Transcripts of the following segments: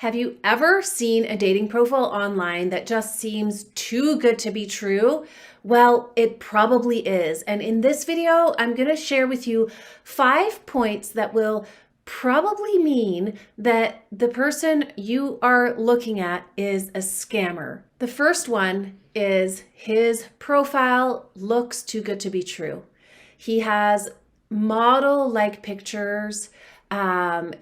Have you ever seen a dating profile online that just seems too good to be true? Well, it probably is. And in this video, I'm going to share with you 5 points that will probably mean that the person you are looking at is a scammer. The first one is his profile looks too good to be true. He has model-like pictures.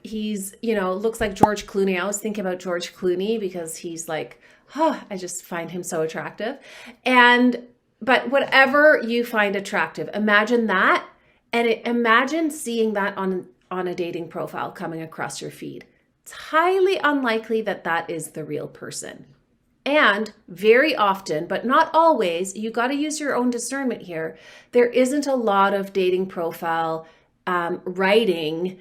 He's, looks like George Clooney. I always think about George Clooney because he's like, I just find him so attractive. But whatever you find attractive, imagine that, and imagine seeing that on a dating profile coming across your feed. It's highly unlikely that that is the real person. And very often, but not always, you got to use your own discernment here. There isn't a lot of dating profile writing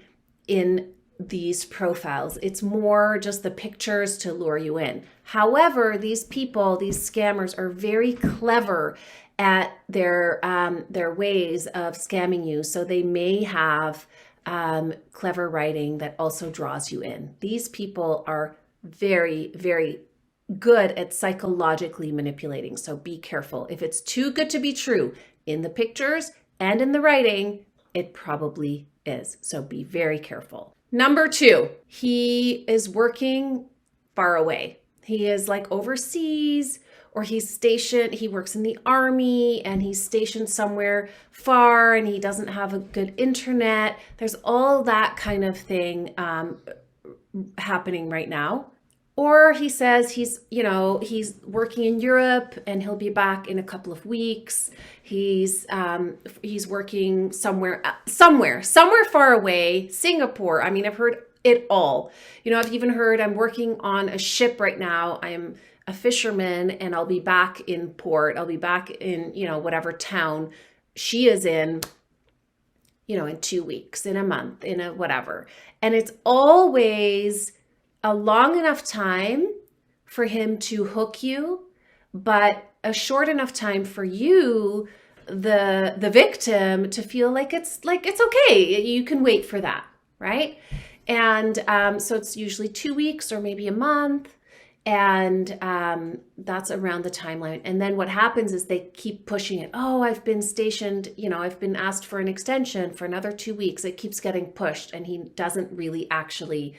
in these profiles. It's more just the pictures to lure you in. However, these people, these scammers, are very clever at their ways of scamming you. So they may have clever writing that also draws you in. These people are very, very good at psychologically manipulating. So be careful. If it's too good to be true in the pictures and in the writing, it probably is. So be very careful. Number 2, he is working far away. He is like overseas, or he's stationed, he works in the army and he's stationed somewhere far and he doesn't have a good internet. There's all that kind of thing happening right now. Or he says he's working in Europe and he'll be back in a couple of weeks. He's working somewhere far away, Singapore. I mean, I've heard it all. I've even heard I'm working on a ship right now. I am a fisherman and I'll be back in port. I'll be back in, whatever town she is in 2 weeks, in a month, in a whatever. And it's always a long enough time for him to hook you, but a short enough time for you, the victim, to feel like it's okay. You can wait for that, right? And so it's usually 2 weeks or maybe a month, and that's around the timeline. And then what happens is they keep pushing it. Oh, I've been stationed, I've been asked for an extension for another 2 weeks. It keeps getting pushed, and he doesn't really actually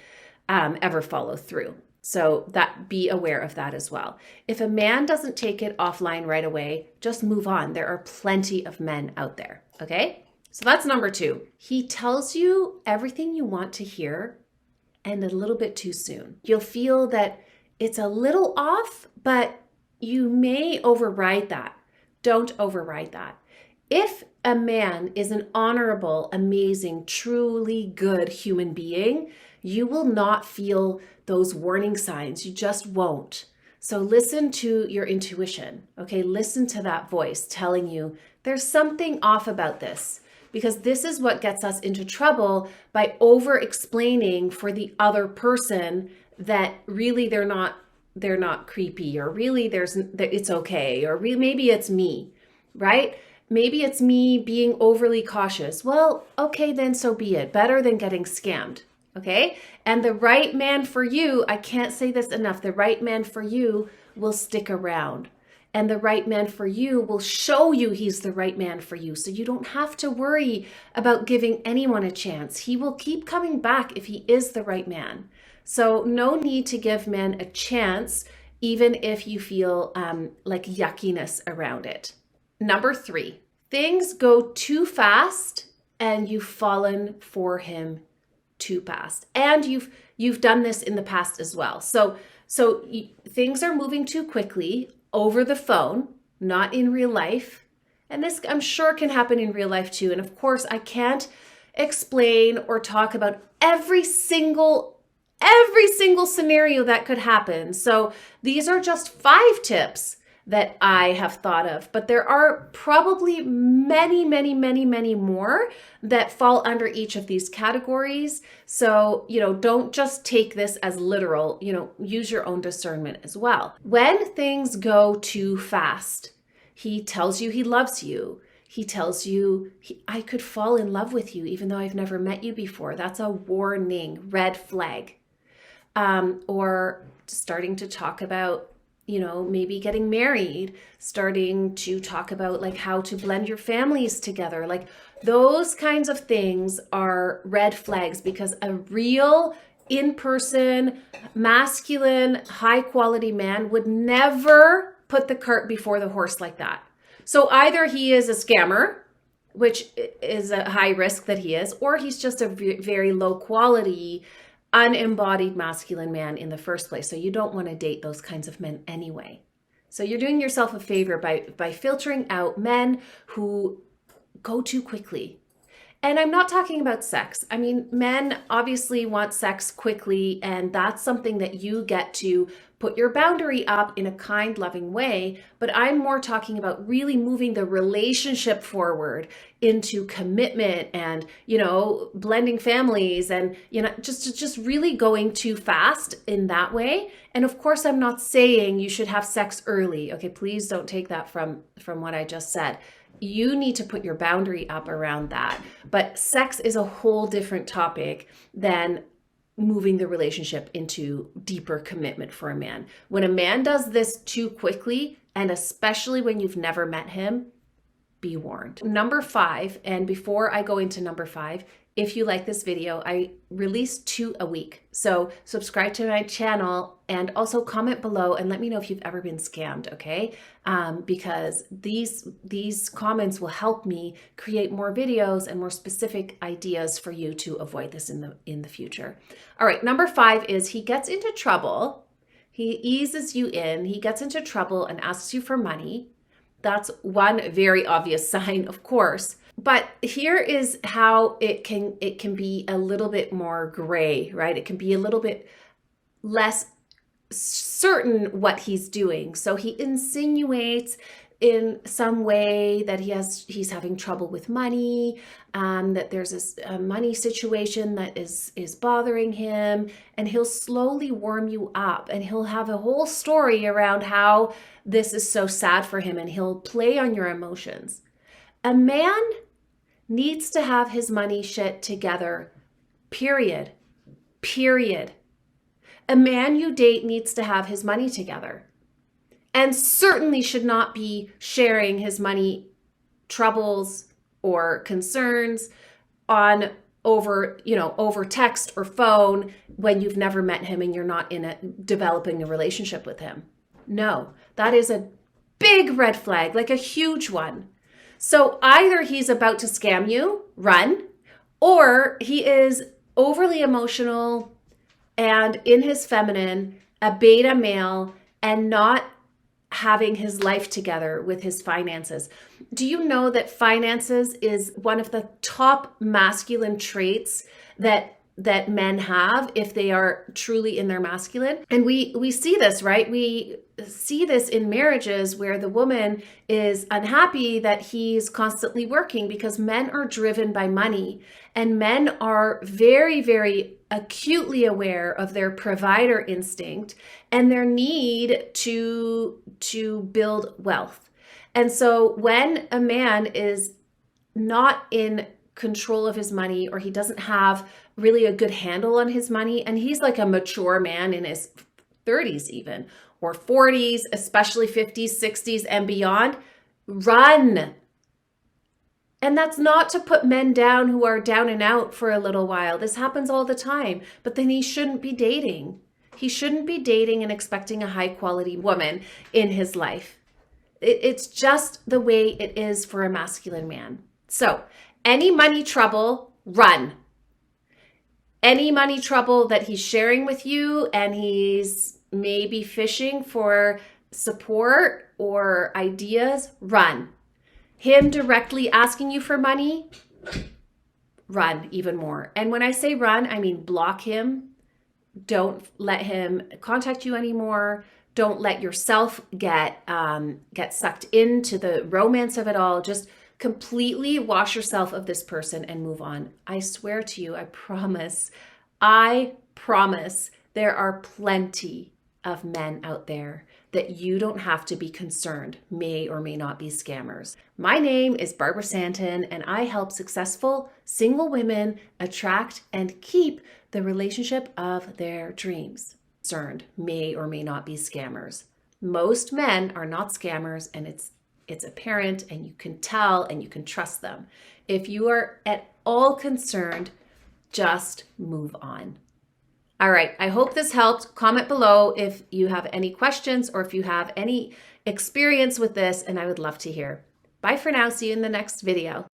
ever follow through. So be aware of that as well. If a man doesn't take it offline right away, just move on. There are plenty of men out there. Okay. So that's number 2. He tells you everything you want to hear and a little bit too soon. You'll feel that it's a little off, but you may override that. Don't override that. If a man is an honorable, amazing, truly good human being, you will not feel those warning signs. You just won't. So listen to your intuition, okay? Listen to that voice telling you there's something off about this, because this is what gets us into trouble by over-explaining for the other person that really they're not creepy, or really it's okay, or maybe it's me, right? Maybe it's me being overly cautious. Well, okay, then so be it. Better than getting scammed. Okay. And the right man for you, I can't say this enough, the right man for you will stick around. And the right man for you will show you he's the right man for you. So you don't have to worry about giving anyone a chance. He will keep coming back if he is the right man. So no need to give men a chance, even if you feel like yuckiness around it. Number 3, things go too fast and you've fallen for him too fast. And you've done this in the past as well. So things are moving too quickly over the phone, not in real life. And this, I'm sure, can happen in real life too. And of course, I can't explain or talk about every single scenario that could happen. So these are just 5 tips that I have thought of, but there are probably many, many, many, many more that fall under each of these categories. So, don't just take this as literal, use your own discernment as well. When things go too fast, he tells you he loves you. He tells you, I could fall in love with you even though I've never met you before. That's a warning, red flag. or starting to talk about, maybe getting married, starting to talk about like how to blend your families together. Like those kinds of things are red flags, because a real in-person, masculine, high quality man would never put the cart before the horse like that. So either he is a scammer, which is a high risk that he is, or he's just a very low quality, unembodied masculine man in the first place. So you don't want to date those kinds of men anyway. So you're doing yourself a favor by filtering out men who go too quickly. And I'm not talking about sex. I mean, men obviously want sex quickly, and that's something that you get to put your boundary up in a kind, loving way. But I'm more talking about really moving the relationship forward into commitment and, blending families and, just really going too fast in that way. And of course, I'm not saying you should have sex early. Okay, please don't take that from what I just said. You need to put your boundary up around that. But sex is a whole different topic than moving the relationship into deeper commitment for a man. When a man does this too quickly, and especially when you've never met him, be warned. Number 5, and before I go into number 5, if you like this video, I release 2 a week. So subscribe to my channel and also comment below and let me know if you've ever been scammed, okay? Because these comments will help me create more videos and more specific ideas for you to avoid this in the future. All right, number 5 is he gets into trouble. He eases you in, he gets into trouble and asks you for money. That's one very obvious sign, of course. But here is how it can be a little bit more gray, right? It can be a little bit less certain what he's doing. So he insinuates in some way that he's having trouble with money, that there's a money situation that is bothering him, and he'll slowly warm you up, and he'll have a whole story around how this is so sad for him, and he'll play on your emotions. A man needs to have his money shit together, period. A man you date needs to have his money together, and certainly should not be sharing his money troubles or concerns over text or phone when you've never met him and you're not developing a relationship with him. No, that is a big red flag, like a huge one. So either he's about to scam you, run, or he is overly emotional and in his feminine, a beta male, and not having his life together with his finances. Do you know that finances is one of the top masculine traits that men have if they are truly in their masculine? And we see this, right? We see this in marriages where the woman is unhappy that he's constantly working, because men are driven by money, and men are very, very acutely aware of their provider instinct and their need to build wealth. And so when a man is not in control of his money, or he doesn't have really a good handle on his money, and he's like a mature man in his 30s even, or 40s, especially 50s, 60s and beyond, run. And that's not to put men down who are down and out for a little while. This happens all the time. But then he shouldn't be dating. He shouldn't be dating and expecting a high quality woman in his life. It's just the way it is for a masculine man. So any money trouble, run. Any money trouble that he's sharing with you and he's maybe fishing for support or ideas, run. Him directly asking you for money, run even more. And when I say run, I mean block him. Don't let him contact you anymore. Don't let yourself get sucked into the romance of it all. Just completely wash yourself of this person and move on. I swear to you, I promise, there are plenty of men out there that you don't have to be concerned may or may not be scammers. My name is Barbara Santon, and I help successful single women attract and keep the relationship of their dreams. Concerned may or may not be scammers. Most men are not scammers, and it's apparent, and you can tell, and you can trust them. If you are at all concerned, just move on. All right, I hope this helped. Comment below if you have any questions or if you have any experience with this, and I would love to hear. Bye for now. See you in the next video.